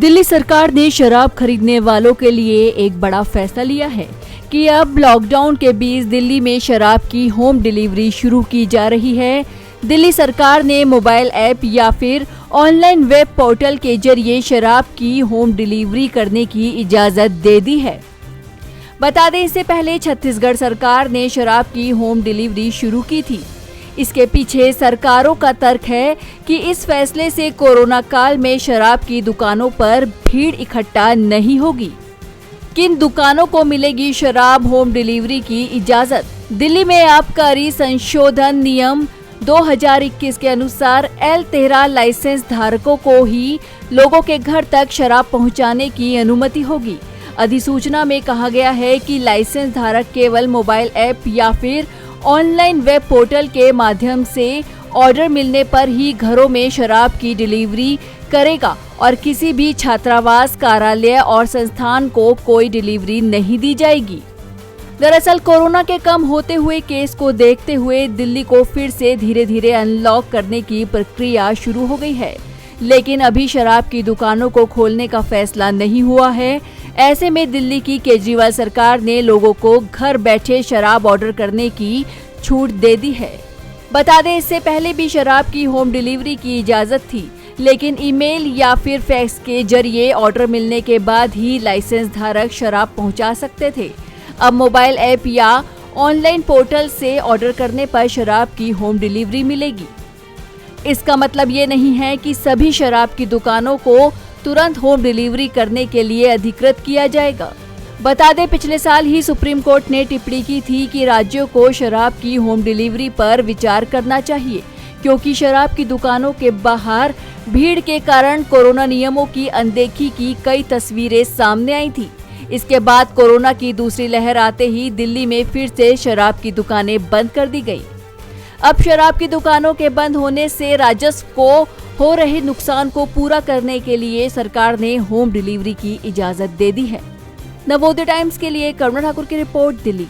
दिल्ली सरकार ने शराब खरीदने वालों के लिए एक बड़ा फैसला लिया है कि अब लॉकडाउन के बीच दिल्ली में शराब की होम डिलीवरी शुरू की जा रही है। दिल्ली सरकार ने मोबाइल ऐप या फिर ऑनलाइन वेब पोर्टल के जरिए शराब की होम डिलीवरी करने की इजाजत दे दी है। बता दें, इससे पहले छत्तीसगढ़ सरकार ने शराब की होम डिलीवरी शुरू की थी। इसके पीछे सरकारों का तर्क है कि इस फैसले से कोरोना काल में शराब की दुकानों पर भीड़ इकट्ठा नहीं होगी। किन दुकानों को मिलेगी शराब होम डिलीवरी की इजाजत? दिल्ली में आबकारी संशोधन नियम 2021 के अनुसार L13 लाइसेंस धारकों को ही लोगों के घर तक शराब पहुंचाने की अनुमति होगी। अधिसूचना में कहा गया है कि लाइसेंस धारक केवल मोबाइल ऐप या फिर ऑनलाइन वेब पोर्टल के माध्यम से ऑर्डर मिलने पर ही घरों में शराब की डिलीवरी करेगा और किसी भी छात्रावास, कार्यालय और संस्थान को कोई डिलीवरी नहीं दी जाएगी। दरअसल कोरोना के कम होते हुए केस को देखते हुए दिल्ली को फिर से धीरे धीरे अनलॉक करने की प्रक्रिया शुरू हो गई है, लेकिन अभी शराब की दुकानों को खोलने का फैसला नहीं हुआ है। ऐसे में दिल्ली की केजरीवाल सरकार ने लोगों को घर बैठे शराब ऑर्डर करने की छूट दे दी है। बता दें, इससे पहले भी शराब की होम डिलीवरी की इजाजत थी, लेकिन ईमेल या फिर फैक्स के जरिए ऑर्डर मिलने के बाद ही लाइसेंस धारक शराब पहुंचा सकते थे। अब मोबाइल ऐप या ऑनलाइन पोर्टल से ऑर्डर करने पर शराब की होम डिलीवरी मिलेगी। इसका मतलब ये नहीं है कि सभी शराब की दुकानों को तुरंत होम डिलीवरी करने के लिए अधिकृत किया जाएगा। बता दें, पिछले साल ही सुप्रीम कोर्ट ने टिप्पणी की थी कि राज्यों को शराब की होम डिलीवरी पर विचार करना चाहिए, क्योंकि शराब की दुकानों के बाहर भीड़ के कारण कोरोना नियमों की अनदेखी की कई तस्वीरें सामने आई थी। इसके बाद कोरोना की दूसरी लहर आते ही दिल्ली में फिर से शराब की दुकानें बंद कर दी गई। अब शराब की दुकानों के बंद होने से राजस्व को हो रहे नुकसान को पूरा करने के लिए सरकार ने होम डिलीवरी की इजाजत दे दी है। नवोदय टाइम्स के लिए करुणा ठाकुर की रिपोर्ट, दिल्ली।